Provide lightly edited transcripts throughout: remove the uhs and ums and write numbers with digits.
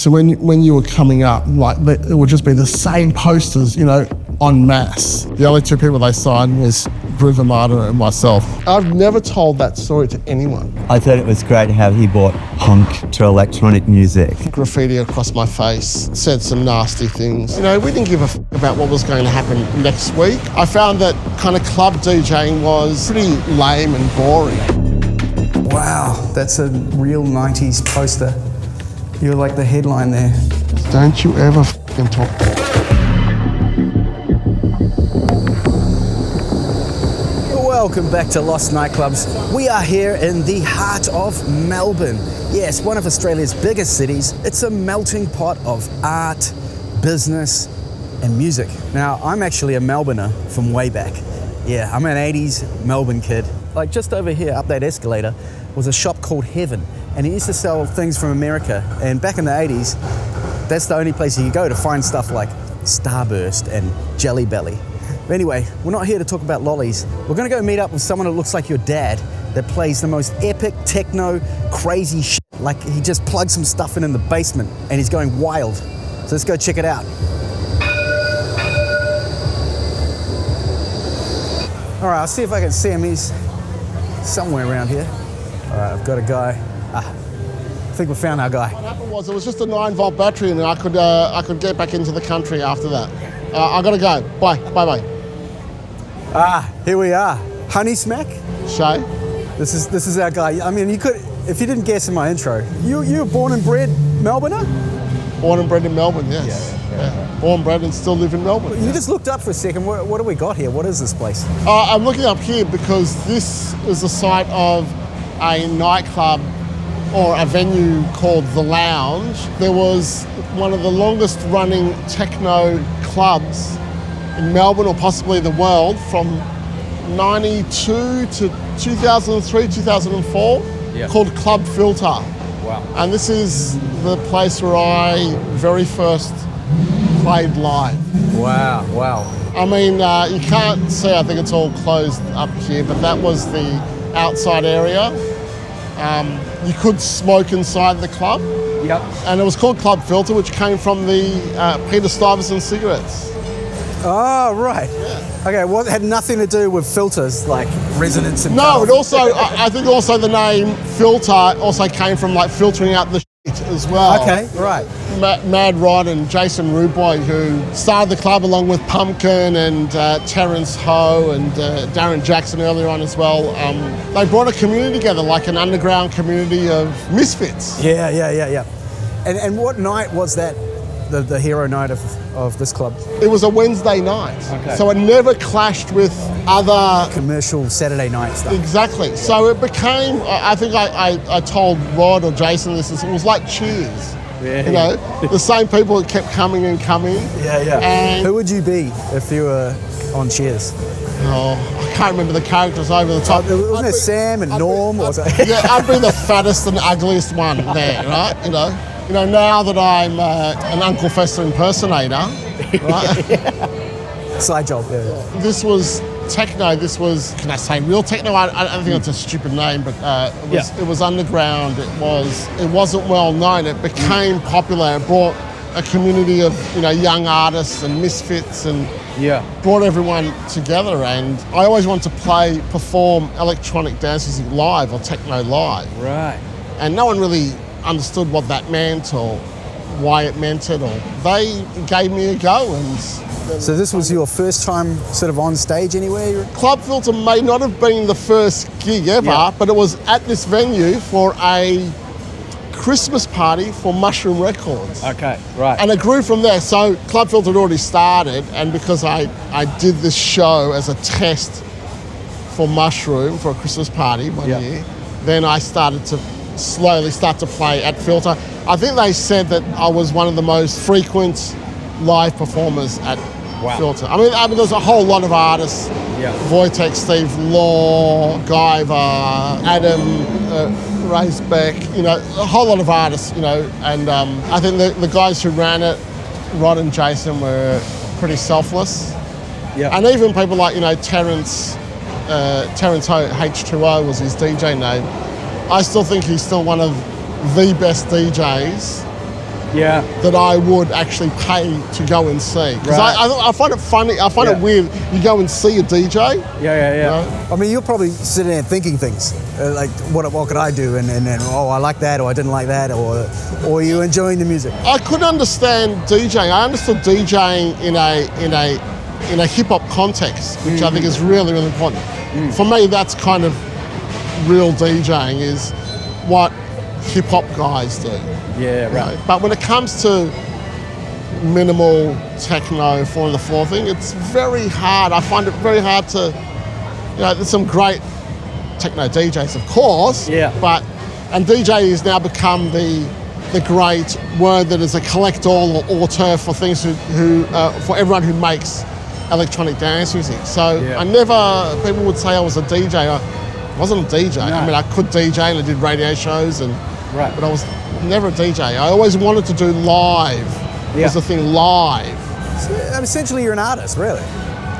So when you were coming up, like it would just be the same posters, you know, en masse. The only two people they signed was Amarda and myself. I've never told that story to anyone. I thought it was great how he brought punk to electronic music. Graffiti across my face, said some nasty things. You know, we didn't give a about what was going to happen next week. I found that kind of club DJing was pretty lame and boring. Wow, that's a real 90s poster. You're like the headline there. Don't you ever f***ing talk. Welcome back to Lost Nightclubs. We are here in the heart of Melbourne. Yes, one of Australia's biggest cities. It's a melting pot of art, business, and music. Now, I'm actually a Melbourner from way back. Yeah, I'm an 80s Melbourne kid. Like just over here, up that escalator, was a shop called Heaven, and it used to sell things from America. And back in the 80s, that's the only place you could go to find stuff like Starburst and Jelly Belly. But anyway, we're not here to talk about lollies. We're gonna go meet up with someone that looks like your dad that plays the most epic techno crazy shit. Like he just plugged some stuff in the basement and he's going wild. So let's go check it out. All right, I'll see if I can see him. He's somewhere around here. All right, I've got a guy. I think we found our guy. What happened was it was just a 9-volt battery and I could get back into the country after that. I gotta go. Bye. Here we are. Honeysmack? Shae? This is our guy. I mean, you could, if you didn't guess in my intro, you were born and bred Melbourner? Born and bred in Melbourne, yes. Yeah. Born, bred and still live in Melbourne. You just looked up for a second. What do we got here? What is this place? I'm looking up here because this is the site of a nightclub or a venue called The Lounge. There was one of the longest running techno clubs in Melbourne or possibly the world from 92 to 2003, 2004 called Club Filter. Wow. And this is the place where I very first played live. Wow. I mean, you can't see, I think it's all closed up here, but that was the outside area. You could smoke inside the club. Yep. And it was called Club Filter, which came from the Peter Stuyvesant cigarettes. Oh, right. Yeah. Okay, well, it had nothing to do with filters, like resonance and No, it also, I think also the name Filter also came from like filtering out the shit as well. Okay, right. Mad Rod and Jason Ruboy, who started the club along with Pumpkin and Terence Ho and Darren Jackson earlier on as well. They brought a community together, like an underground community of misfits. Yeah. And what night was that, the hero night of this club? It was a Wednesday night. Okay. So it never clashed with other commercial Saturday night stuff. Exactly. So it became, I think I told Rod or Jason this, it was like Cheers. Yeah. You know, the same people that kept coming and coming. Yeah. And who would you be if you were on Cheers? Oh, I can't remember the characters over the top. Wasn't it Sam and Norm or something? Yeah, I'd be the fattest and ugliest one there, right? You know, now that I'm an Uncle Fester impersonator, right? Side job, yeah. This was Techno. This was, can I say real techno? I don't think it's a stupid name, but it was underground. It wasn't well known. It became popular. It brought a community of young artists and misfits and brought everyone together. And I always wanted to perform electronic dance music live or techno live. Right. And no one really understood what that meant or why it meant it, or they gave me a go. And so this was your first time sort of on stage anywhere? Club Filter may not have been the first gig ever, but it was at this venue for a Christmas party for Mushroom Records. Okay, right. And it grew from there. So Club Filter had already started, and because I did this show as a test for Mushroom for a Christmas party one year, then I started to slowly start to play at Filter. I think they said that I was one of the most frequent live performers at Filter. I mean, there's a whole lot of artists. Wojtek, Steve Law, Guyver, Adam Racebeck, a whole lot of artists, and I think the guys who ran it, Rod and Jason, were pretty selfless. Yeah. And even people like, Terence Ho, H2O was his DJ name. I still think he's still one of the best DJs Yeah. that I would actually pay to go and see. Because Right. I find it funny, I find it weird, you go and see a DJ. Yeah. I mean, you're probably sitting there thinking things, like, what could I do? And oh, I like that, or I didn't like that, or you enjoying the music? I couldn't understand DJing. I understood DJing in a hip-hop context, which I think is really, really important. For me, that's kind of real DJing, is what hip-hop guys do. Yeah, right. You know? But when it comes to minimal techno 4 on the floor thing, it's very hard. I find it very hard to, there's some great techno DJs, of course. Yeah. And DJ has now become the great word that is a collect-all or auteur for things for everyone who makes electronic dance music. So people would say I was a DJ. I wasn't a DJ. No. I mean, I could DJ and I did radio shows, Right. but I was never a DJ. I always wanted to do live. Yeah. Was the thing live? So, essentially, you're an artist, really.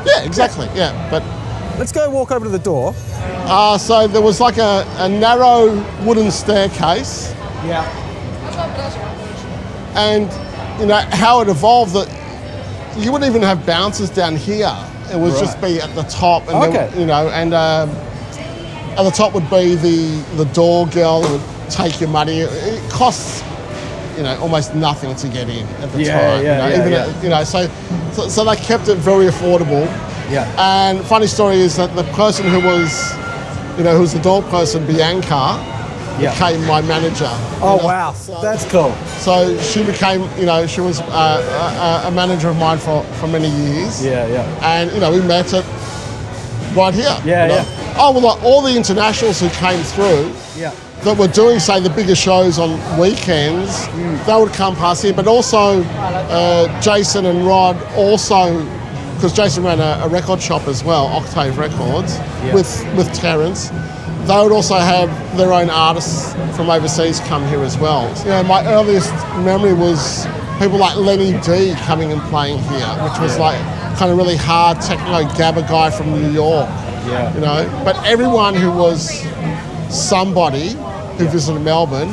Yeah, exactly. Yeah, but Let's go walk over to the door. so there was like a narrow wooden staircase, Yeah. and how it evolved. That you wouldn't even have bouncers down here. It would just be at the top, and at the top would be the door girl that would take your money. It costs almost nothing to get in at the time. So they kept it very affordable. Yeah. And funny story is that the person who was the door person, Bianca, became my manager. Oh wow, that's cool. So she became, she was a manager of mine for many years. Yeah. And we met at right here. Yeah. Oh well, like all the internationals who came through. Yeah. That were doing, say, the bigger shows on weekends, they would come past here. But also, Jason and Rod also, because Jason ran a record shop as well, Octave Records, with Terrence. They would also have their own artists from overseas come here as well. My earliest memory was people like Lenny D coming and playing here, which was like kind of really hard techno Gabba guy from New York. Yeah. But everyone who was somebody who visited Melbourne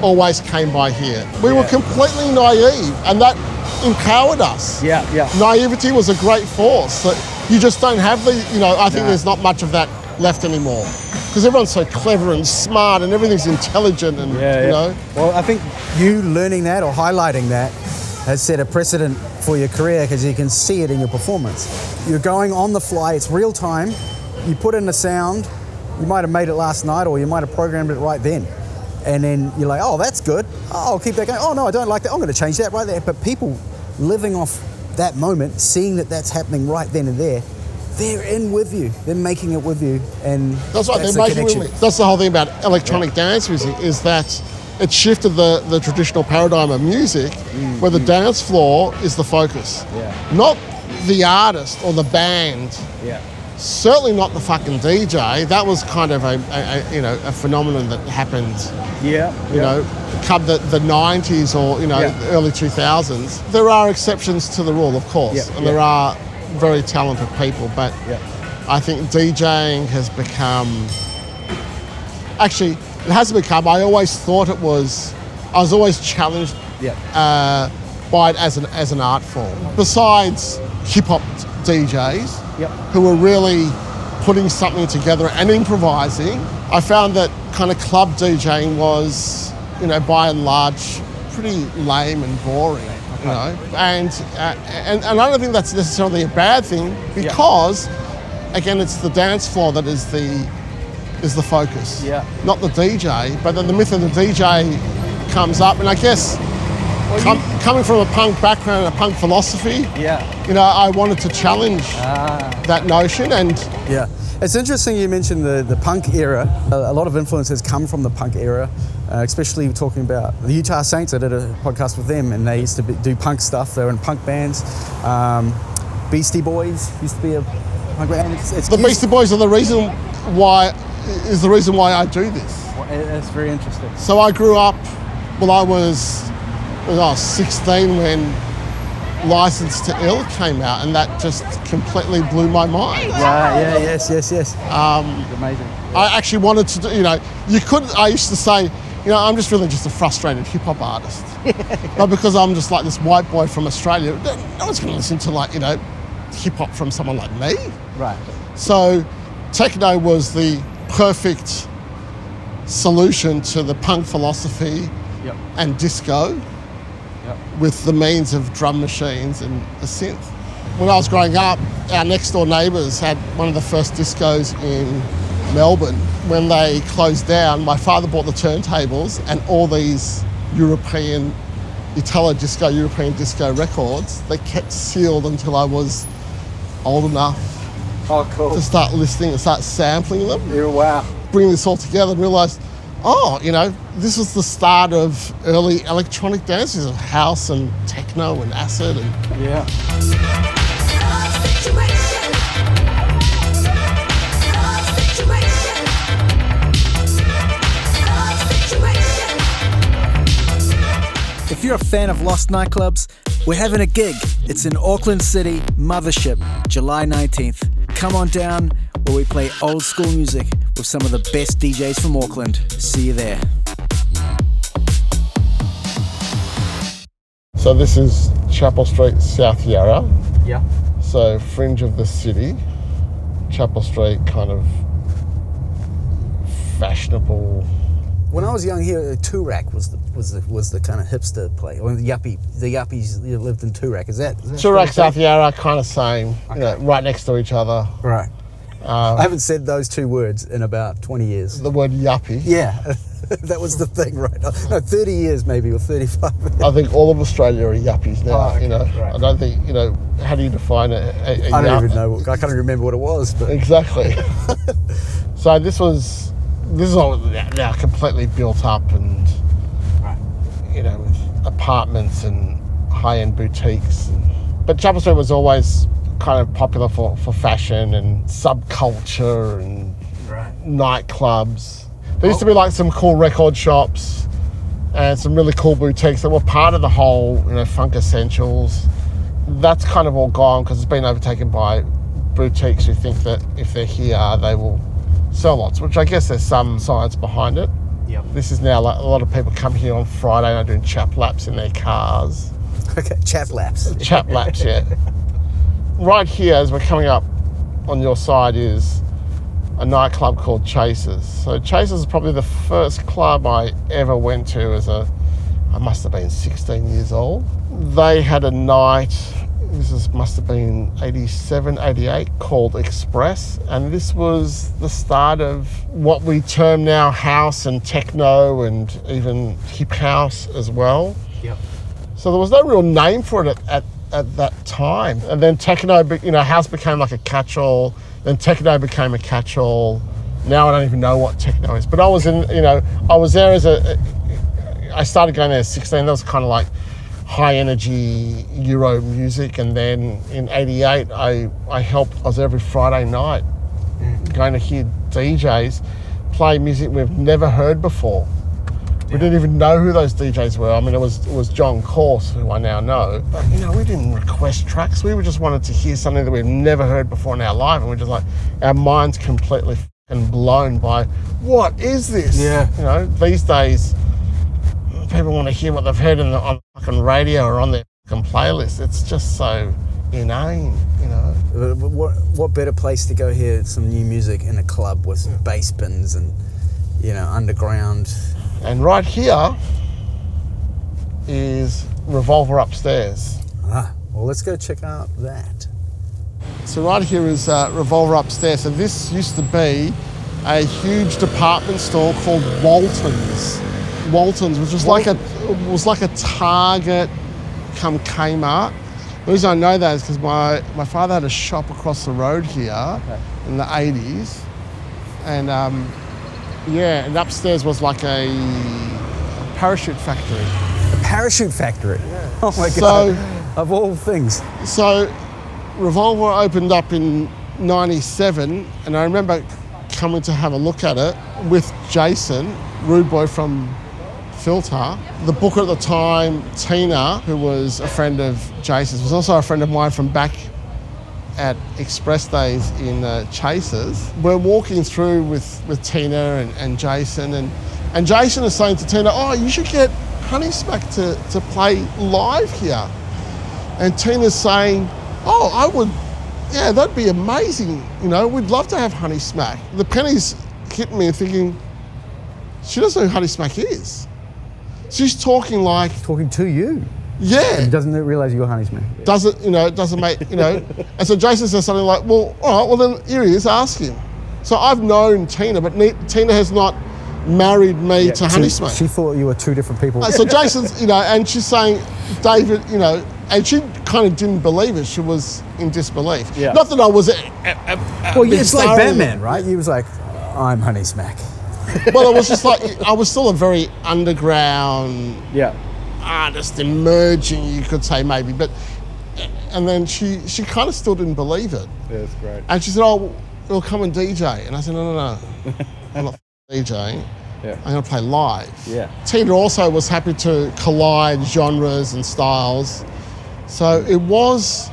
always came by here. We were completely naive, and that empowered us. Yeah. Naivety was a great force. That you just don't have I think there's not much of that left anymore. Because everyone's so clever and smart and everything's intelligent and, Well, I think you learning that or highlighting that has set a precedent for your career, because you can see it in your performance. You're going on the fly, it's real time, you put in the sound, you might have made it last night or you might have programmed it right then. And then you're like, oh, that's good. Oh, I'll keep that going. Oh, no, I don't like that. I'm going to change that right there. But people living off that moment, seeing that that's happening right then and there, they're in with you. They're making it with you. And that's right, they're making it with me. That's the whole thing about electronic dance music, is that it shifted the traditional paradigm of music where the dance floor is the focus. Yeah. Not the artist or the band. Yeah. Certainly not the fucking DJ. That was kind of a phenomenon that happened. Come the 90s or early 2000s. There are exceptions to the rule, of course, and there are very talented people. But I think DJing has become. Actually, it hasn't become. I always thought it was. I was always challenged by it as an art form. Besides hip hop DJs. Who were really putting something together and improvising. I found that kind of club DJing was, by and large, pretty lame and boring, And I don't think that's necessarily a bad thing, because, again, it's the dance floor that is the focus, not the DJ. But then the myth of the DJ comes up, and I guess coming from a punk background and a punk philosophy, I wanted to challenge that notion. And it's interesting you mentioned the punk era. A lot of influences come from the punk era, especially talking about the Utah Saints. I did a podcast with them, and they used to do punk stuff. They were in punk bands. Beastie Boys used to be a punk band. The Beastie Boys are the reason why I do this. That's very interesting. So I grew up. I was 16 when License to Ill came out, and that just completely blew my mind. Yes. Amazing. I I actually wanted to do, I used to say, I'm just really just a frustrated hip hop artist. But because I'm just like this white boy from Australia, no one's going to listen to like, hip hop from someone like me. Right. So techno was the perfect solution to the punk philosophy and disco with the means of drum machines and a synth. When I was growing up, our next door neighbours had one of the first discos in Melbourne. When they closed down, my father bought the turntables and all these European disco records. They kept sealed until I was old enough to start listening and start sampling them. Yeah, wow. Bring this all together and realised, this was the start of early electronic dances of house and techno and acid and Yeah. If you're a fan of Lost Nightclubs, we're having a gig. It's in Auckland City, Mothership, July 19th. Come on down where we play old school music with some of the best DJs from Auckland. See you there. So this is Chapel Street, South Yarra. Yeah. So fringe of the city. Chapel Street, kind of fashionable. When I was young here, Toorak was the kind of hipster place. When the yuppies lived in Toorak. Is that Toorak, South Yarra, kind of same. Okay. Right next to each other. Right. I haven't said those two words in about 20 years. The word yuppie. Yeah, that was the thing, right? No, 30 years maybe, or 35. I think all of Australia are yuppies now. Right. I don't think how do you define a I don't even know. I can't even remember what it was. But exactly. So this is all now completely built up and, with apartments and high-end boutiques. But Chapel Street was always kind of popular for fashion and subculture and nightclubs. There used to be like some cool record shops and some really cool boutiques that were part of the whole, funk essentials. That's kind of all gone because it's been overtaken by boutiques who think that if they're here, they will sell lots, which I guess there's some science behind it. Yep. This is now like a lot of people come here on Friday and are doing chap laps in their cars. Okay, chap laps. Chap laps, yeah. Right here, as we're coming up on your side, is a nightclub called Chasers. So Chasers is probably the first club I ever went to I must have been 16 years old. They had a night, must have been 87, 88, called Express. And this was the start of what we term now house and techno and even hip house as well. Yep. So there was no real name for it at that time. And then techno, house became like a catch-all. Then techno became a catch-all. Now I don't even know what techno is. But I was there I started going there at 16. That was kind of like high energy Euro music. And then in 88, I was every Friday night going to hear DJs play music we've never heard before. We didn't even know who those DJs were. I mean, it was John Corse, who I now know. But, we didn't request tracks. We just wanted to hear something that we've never heard before in our life. And we're just like, our minds completely blown by, what is this? Yeah. These days, people want to hear what they've heard on the fucking radio or on their fucking playlist. It's just so inane, What better place to go hear some new music in a club with bass bins and, underground. And right here is Revolver Upstairs. Well, let's go check out that. So right here is Revolver Upstairs. And this used to be a huge department store called Walton's. Walton's, which was like a Target come Kmart. The reason I know that is because my father had a shop across the road here in the 80s. And and upstairs was like a parachute factory. A parachute factory? Yeah. Oh my God, of all things. So Revolver opened up in 97, and I remember coming to have a look at it with Jason, Rude Boy from Filter. The booker at the time, Tina, who was a friend of Jason's, was also a friend of mine from back at Express Days in Chasers. We're walking through with Tina and Jason, and And Jason is saying to Tina, oh, you should get Honeysmack to play live here. And Tina's saying, oh, I would, yeah, that'd be amazing. You know, we'd love to have Honeysmack. The pennies hit me thinking, she doesn't know who Honeysmack is. She's talking like... Talking to you. Yeah. And doesn't realise you're Honeysmack. Doesn't make, And so Jason says something like, well, all right, well then here he is, ask him. So I've known Tina, but Tina has not married me to Honeysmack. She thought you were two different people. So Jason's, and she's saying, David, and she kind of didn't believe it. She was in disbelief. Yeah. Not that I was well, it's like Batman, right? He was like, I'm Honeysmack. Well, it was just like, I was still a very underground artist, emerging, you could say maybe. But, and then she kind of still didn't believe it. Yeah, that's great. And she said, oh, we'll come and DJ. And I said, no. I'm not DJing. Yeah. I'm going to play live. Yeah. Tina also was happy to collide genres and styles. So it was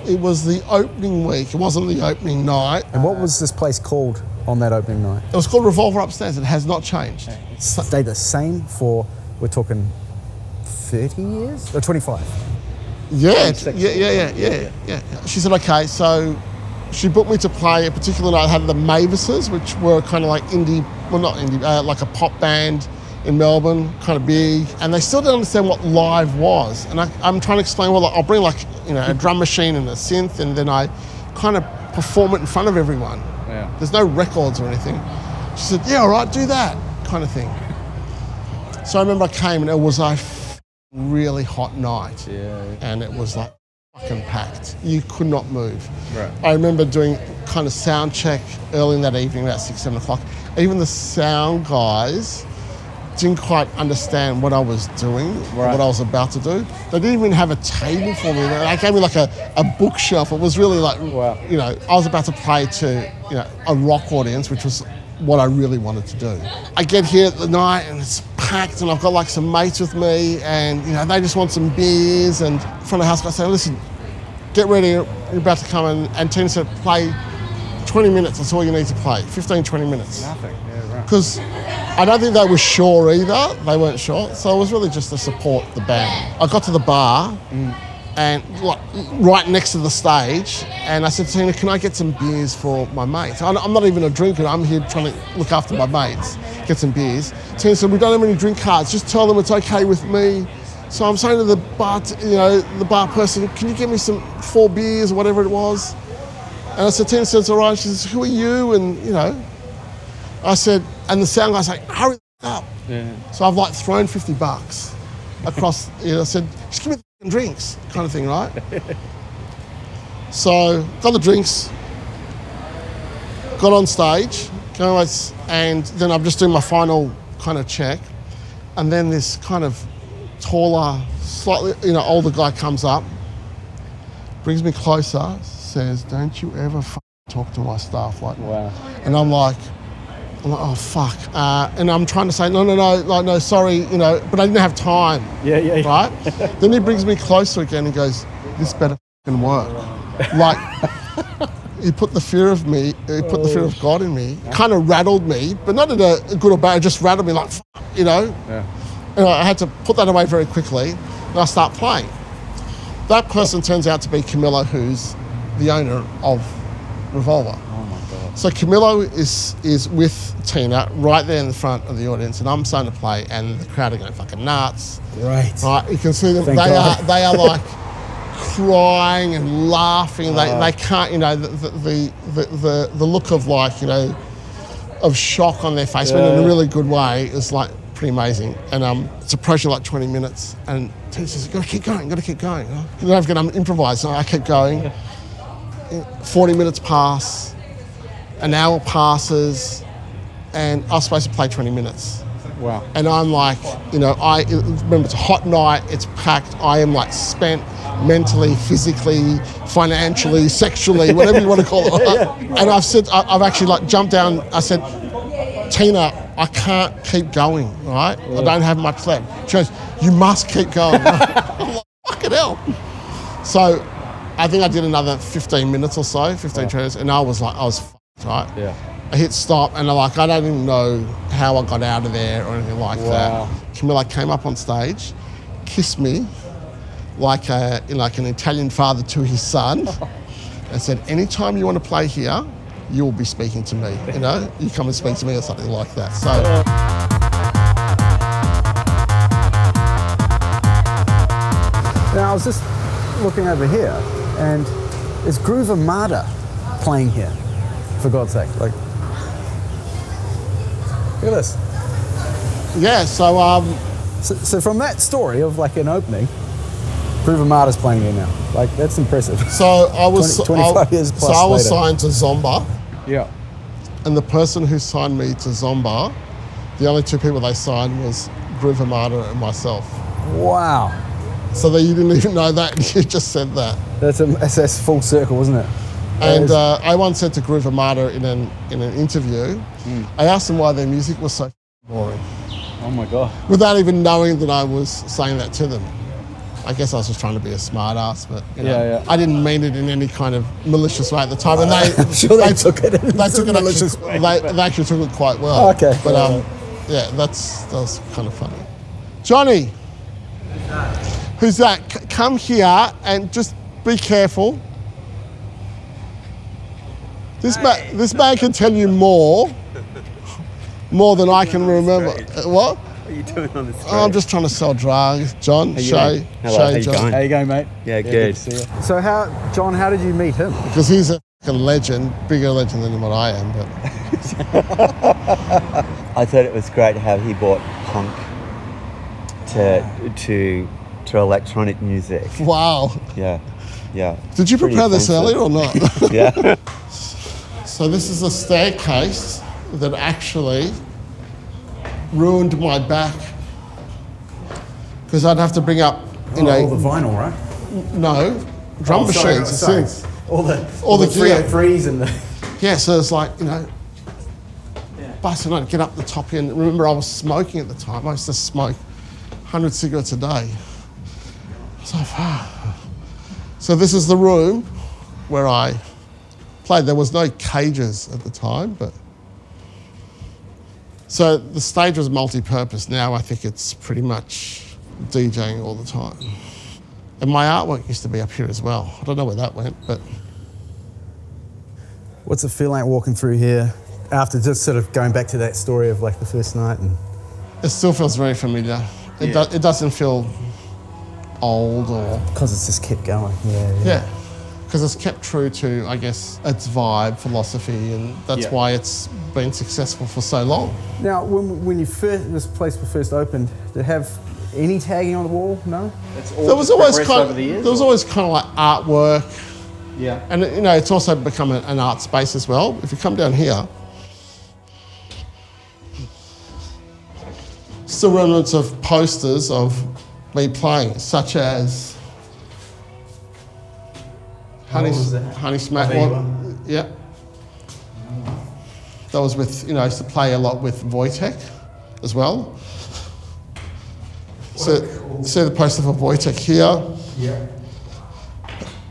the opening week. It wasn't the opening night. And what was this place called on that opening night? It was called Revolver Upstairs. It has not changed. It stayed the same for, we're talking 30 years? Or 25? Yeah. She said, okay, so she booked me to play a particular night. I had the Mavises, which were kind of like indie, well not indie, like a pop band in Melbourne, kind of big. And they still didn't understand what live was. And I'm trying to explain, well, I'll bring like, a drum machine and a synth, and then I kind of perform it in front of everyone. Yeah. There's no records or anything. She said, yeah, all right, do that, kind of thing. So I remember I came and it was a really hot night. Yeah. And it was like fucking packed. You could not move. Right. I remember doing kind of sound check early in that evening, about 6, 7 o'clock. Even the sound guys didn't quite understand what I was doing, what I was about to do. They didn't even have a table for me. They gave me like a bookshelf. It was really like, I was about to play to, a rock audience, which was what I really wanted to do. I get here at the night and it's packed, and I've got like some mates with me, and they just want some beers. And from the house guy said, listen, get ready, you're about to come in. And Tina said, play 20 minutes, that's all you need to play, 15, 20 minutes. Nothing, yeah, right. Because I don't think they were sure either, they weren't sure. So it was really just to support the band. I got to the bar, and like right next to the stage, and I said to Tina, can I get some beers for my mates? I'm not even a drinker, I'm here trying to look after my mates, get some beers. Tina said, we don't have any drink cards, just tell them it's okay with me. So I'm saying to the bar, the bar person, can you get me some 4 beers or whatever it was? And I said, Tina said, it's all right. She says, who are you? And I said, and the sound guy's like, hurry up. Yeah. So I've like thrown $50 across, I said, just give me the drinks, kind of thing, right? So got the drinks, got on stage, and then I'm just doing my final kind of check. And then this kind of taller, slightly, older guy comes up, brings me closer, says, don't you ever talk to my staff like that. Wow. And I'm like, oh, fuck. And I'm trying to say, no, sorry, but I didn't have time. Yeah. Right? Then he brings me closer again and goes, this better fucking work. Like, he put the fear of of God in me, kind of rattled me, but not in a good or bad, it just rattled me like, Yeah. And I had to put that away very quickly, and I start playing. That person turns out to be Camillo, who's the owner of Revolver. Oh my God. So Camillo is with Tina right there in the front of the audience, and I'm starting to play, and the crowd are going fucking nuts. Right. Right, you can see them. Thank God. They are like crying and laughing. They can't, the look of like, of shock on their face, but in a really good way, is like pretty amazing. And it's approaching like 20 minutes, and Tina says, got to keep going. You don't have to improvise. So I keep going. 40 minutes pass, an hour passes, and I was supposed to play 20 minutes. Wow. And I'm like, remember it's a hot night, it's packed, I am like spent mentally, physically, financially, sexually, whatever you want to call it. And I've actually like jumped down, I said, Tina, I can't keep going, right? Yeah. I don't have much left. She goes, you must keep going. I'm like, fucking hell. So I think I did another 15 minutes or so, 15 minutes, and I was fucked, right? Yeah. I hit stop, and I don't even know how how I got out of there or anything like that. Camilla came up on stage, kissed me like an Italian father to his son, and said, anytime you want to play here, you will be speaking to me, you know? You come and speak to me or something like that. So. Now, I was just looking over here, and is Groove Amarda playing here? For God's sake, like, look at this. Yeah, So from that story of like an opening, Groove Amarda's playing here now. Like, that's impressive. So I was 25 years plus So I was later. signed to Zomba, Yeah. and the person who signed me to Zomba, the only two people they signed was Groove Amarda and myself. Wow. So that you didn't even know that, you just said that. That's full circle, isn't it? And I once said to Groove Amarda in an interview, I asked them why their music was so boring. Oh my God. Without even knowing that I was saying that to them. I guess I was just trying to be a smart ass, but you know, I didn't mean it in any kind of malicious way at the time. And I'm sure they took it in they took it malicious actually, way. they actually took it quite well. Oh, okay. But yeah, that was kind of funny. Johnny, who's that? Come here and just be careful. This man can tell you more than I can remember. What? What are you doing on the street? Oh, I'm just trying to sell drugs. John, Shae, Hello, how you John. going? How you going, mate? Yeah, good. to see you. So John, how did you meet him? Because he's a fucking legend, bigger legend than what I am. But I thought it was great how he brought punk to electronic music. wow. Yeah. Did you Pretty prepare this offensive. earlier or not? Yeah. So this is a staircase that actually ruined my back because I'd have to bring up, all the vinyl, right? no, drum machines, sorry. synths. All the gear. 303s and the. Yeah, so it's like, busting I'd get up the top end. Remember, I was smoking at the time. I used to smoke 100 cigarettes a day. So this is the room where I played. There was no cages at the time, but so the stage was multi-purpose. Now I think it's pretty much DJing all the time. And my artwork used to be up here as well. I don't know where that went, but What's it feel like walking through here after just sort of going back to that story of like the first night? And it still feels very familiar. It doesn't feel old or... because it's just kept going. Yeah, because it's kept true to, I guess, its vibe, philosophy, and that's why it's been successful for so long. Now, when this place was first opened, did it have any tagging on the wall? No? There was always kind of like artwork. Yeah. And it's also become an art space as well. If you come down here, still remnants of posters of me playing, such as Honeysmack one. Yeah. That was with, I used to play a lot with Wojtek as well. So, see the poster for Wojtek here. Yeah.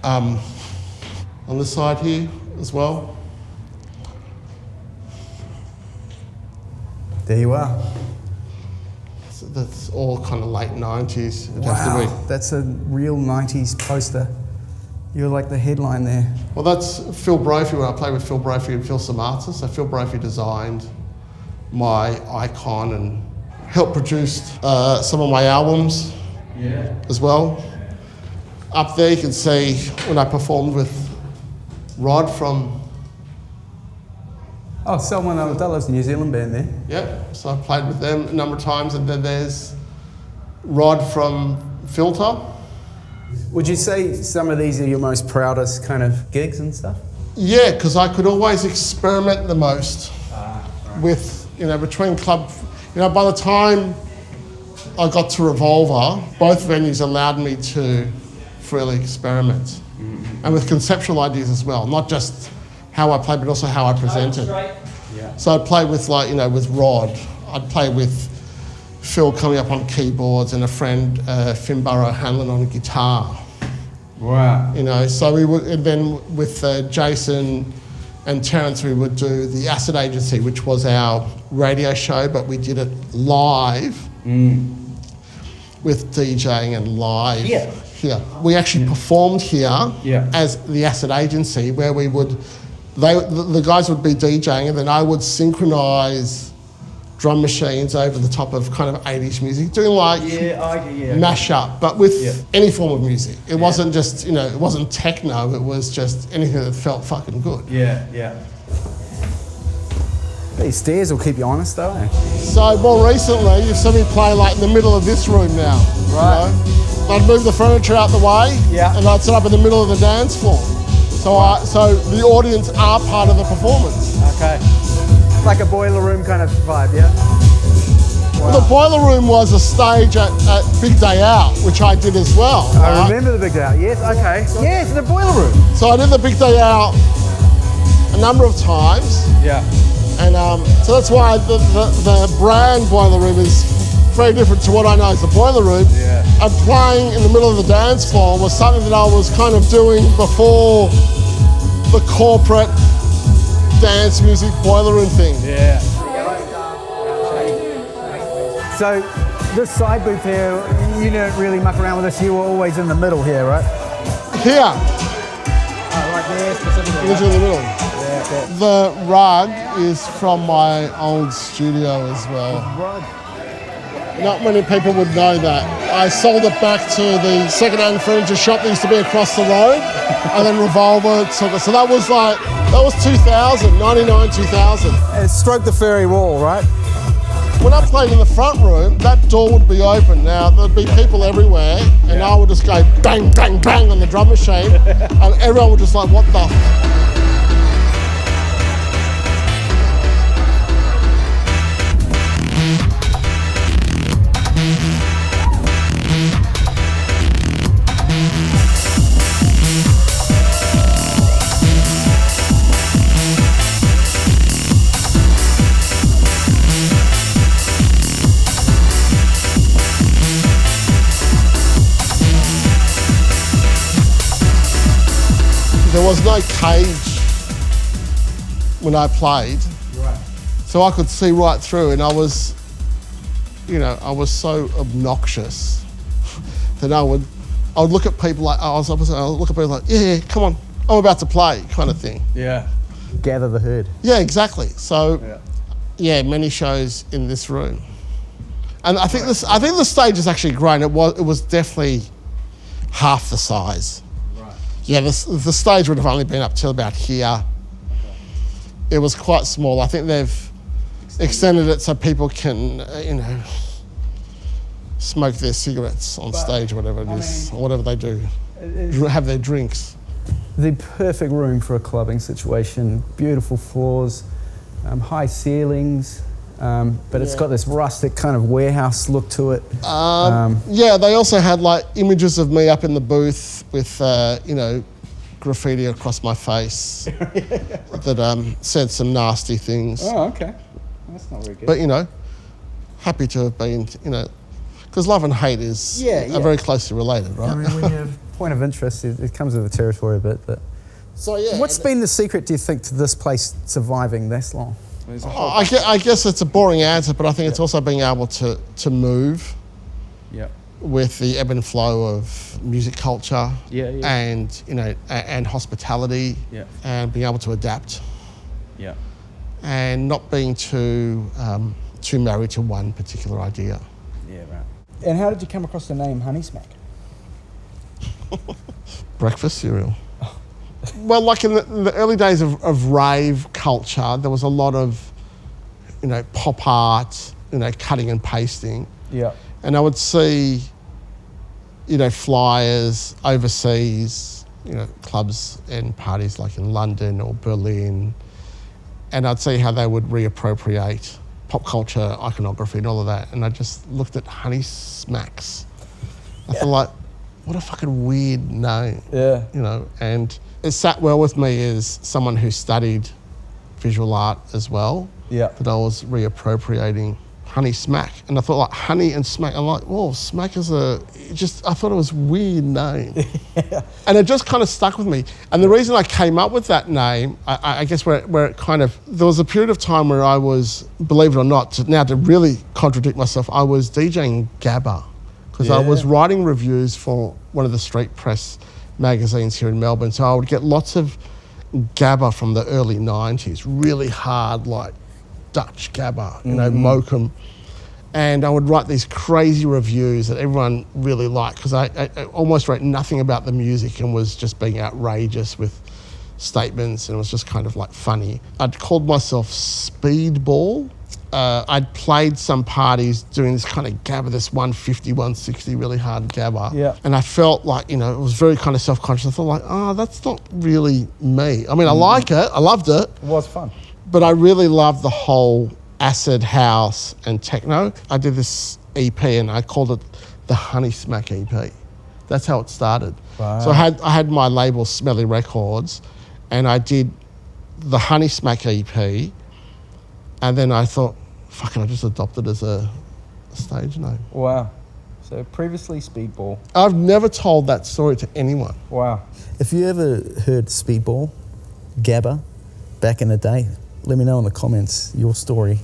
On this side here as well. There you are. So that's all kind of late 90s. It'd have to Wow, that's a real 90s poster. You're like the headline there. be. Well, that's Phil Brophy, when I played with Phil Brophy and Phil Samata. So Phil Brophy designed my icon and helped produce some of my albums as well. Up there you can see when I performed with Rod from... Oh, Selma Naladella's New Zealand band there. Yep, so I played with them a number of times, and then there's Rod from Filter. Would you say some of these are your most proudest kind of gigs and stuff? Yeah, because I could always experiment the most with, between club... by the time I got to Revolver, both venues allowed me to freely experiment. And with conceptual ideas as well, not just how I played, but also how I presented. So I'd play with with Rod. I'd play with Phil coming up on keyboards and a friend, Finborough Hanlon on guitar. Wow. So we would, and then with Jason and Terence, we would do the Acid Agency, which was our radio show, but we did it live with DJing and live here. We actually performed here as the Acid Agency, where we would, the guys would be DJing, and then I would synchronise drum machines over the top of kind of 80s music, doing like mashup, but with any form of music. It wasn't just, it wasn't techno, it was just anything that felt fucking good. These stairs will keep you honest though, eh? So more recently, you've seen me play like in the middle of this room now. Right. I'd move the furniture out the way, and I'd set up in the middle of the dance floor. So the audience are part of the performance. Okay. Like a boiler room kind of vibe, yeah? Wow. Well, the boiler room was a stage at Big Day Out, which I did as well. I remember the Big Day Out, yes, okay. Yes, the boiler room. So I did the Big Day Out a number of times. Yeah. And so that's why the brand boiler room is very different to what I know as the boiler room. Yeah. And playing in the middle of the dance floor was something that I was kind of doing before the corporate dance music boiler room thing. Yeah. So this side booth here, you didn't really muck around with this. You were always in the middle here, right? Here. Oh, right there specifically. Literally in the middle. Yeah. The rug is from my old studio as well. Rug. Not many people would know that. I sold it back to the second-hand furniture shop that used to be across the road, and then Revolver took it. So that was 2000, 99, 2000. And stroke the fairy wall, right? When I played in the front room, that door would be open. Now, there'd be people everywhere, and I would just go bang, bang, bang on the drum machine, and everyone would just like, what the There was no cage when I played, so I could see right through, and I was so obnoxious that I would look at people like yeah, come on, I'm about to play, kind of thing. Yeah. Gather the herd. Yeah, exactly. So, many shows in this room, and I think the stage has actually grown. It was definitely half the size. Yeah, the stage would have only been up till about here. It was quite small. I think they've extended it so people can, smoke their cigarettes on stage, or whatever it is, or whatever they do, have their drinks. The perfect room for a clubbing situation. Beautiful floors, high ceilings, but it's got this rustic kind of warehouse look to it. They also had like images of me up in the booth with, graffiti across my face that said some nasty things. Oh, okay. That's not very good. But, happy to have been, because love and hate are very closely related, right? I mean, when you have point of interest, it comes with the territory a bit. But so, yeah. What's been the secret, do you think, to this place surviving this long? I guess it's a boring answer, but I think it's also being able to move with the ebb and flow of music culture and and hospitality and being able to adapt and not being too married to one particular idea. Yeah, right. And how did you come across the name Honeysmack? Breakfast cereal. Well, like in the early days of rave culture, there was a lot of, pop art, cutting and pasting. Yeah. And I would see, flyers overseas, clubs and parties like in London or Berlin, and I'd see how they would reappropriate pop culture, iconography and all of that. And I just looked at Honeysmacks. I thought, like, what a fucking weird name. Yeah. And it sat well with me as someone who studied visual art as well. Yeah. That I was reappropriating Honeysmack, and I thought like honey and smack. I'm like, whoa, smack is I thought it was a weird name, and it just kind of stuck with me. And the reason I came up with that name, I guess, where it kind of, there was a period of time where I was, believe it or not, to really contradict myself, I was DJing Gabba, because I was writing reviews for one of the street press magazines here in Melbourne. So I would get lots of Gabba from the early 90s, really hard, like Dutch Gabba, you know, Mokum. And I would write these crazy reviews that everyone really liked, because I almost wrote nothing about the music and was just being outrageous with statements, and it was just kind of like funny. I'd called myself Speedball. I'd played some parties doing this kind of Gabba, this 150, 160 really hard Gabba. Yeah. And I felt like, you know, it was very kind of self-conscious. I thought like, oh, that's not really me. I mean, I like it, I loved it. It was fun. But I really loved the whole acid house and techno. I did this EP and I called it the Honeysmack EP. That's how it started. Wow. So I had my label Smelly Records, and I did the Honeysmack EP, and then I thought, fuck it, I just adopted it as a stage name. Wow. So previously Speedball. I've never told that story to anyone. Wow. If you ever heard Speedball, Gabba, back in the day, let me know in the comments your story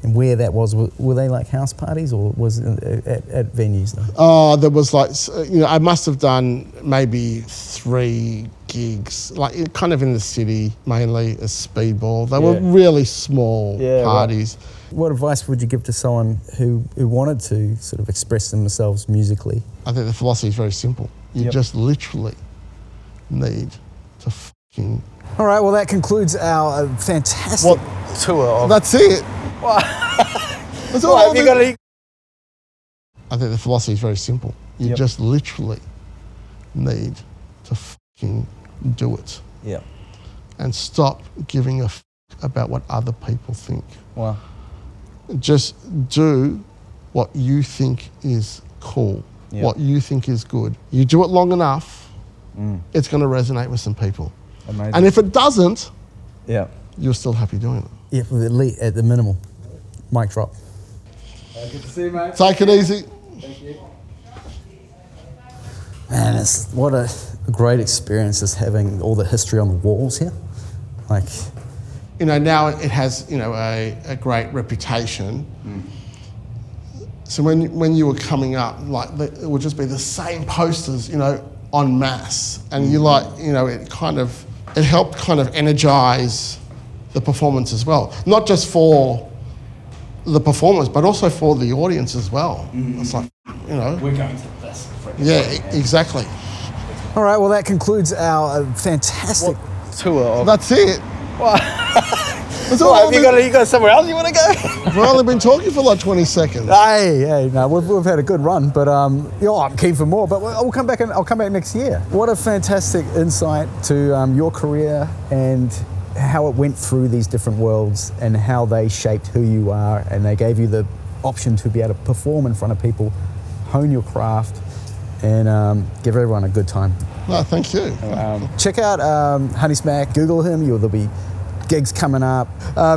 and where that was. Were they like house parties, or was it at venues though? Oh, there was like, you know, I must have done maybe 3 gigs, like kind of in the city, mainly as Speedball. They were really small parties. Right. What advice would you give to someone who wanted to sort of express themselves musically? I think the philosophy is very simple. You just literally need to fucking... All right, well, that concludes our fantastic tour of... That's it. That's all have you got any... I think the philosophy is very simple. You just literally need to fucking do it. Yeah. And stop giving a f about what other people think. Wow. Just do what you think is cool, what you think is good. You do it long enough, it's going to resonate with some people. Amazing. And if it doesn't, you're still happy doing it. Yeah, at the minimal. Mic drop. Good to see you, mate. Take it easy. Thank you. Man, what a great experience is having all the history on the walls here. Like, you know, now it has, you know, a great reputation. So when you were coming up, like, it would just be the same posters, you know, en masse. And you like, you know, it helped kind of energize the performance as well. Not just for the performers, but also for the audience as well. It's like, you know. We're going to the best. Yeah, exactly. All right, well, that concludes our fantastic tour of... That's it. That's all. Have you got somewhere else you want to go? We've only been talking for like 20 seconds. Hey, no, we've had a good run, but I'm keen for more. But I'll come back next year. What a fantastic insight to your career and how it went through these different worlds and how they shaped who you are, and they gave you the option to be able to perform in front of people, hone your craft, and give everyone a good time. No, thank you. Check out Honeysmack, Google him, there'll be gigs coming up.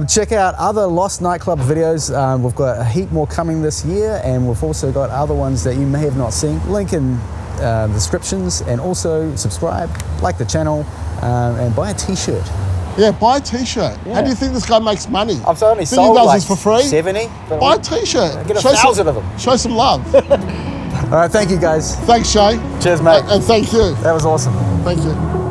Check out other Lost Nightclub videos. We've got a heap more coming this year, and we've also got other ones that you may have not seen. Link in the descriptions, and also subscribe, like the channel, and buy a t-shirt. Yeah, buy a t-shirt. Yeah. How do you think this guy makes money? I've only sold like this for free. 70. Buy a t-shirt. Get 1,000 of them. Show some love. All right, thank you guys. Thanks, Shae. Cheers, mate. And thank you. That was awesome. Thank you.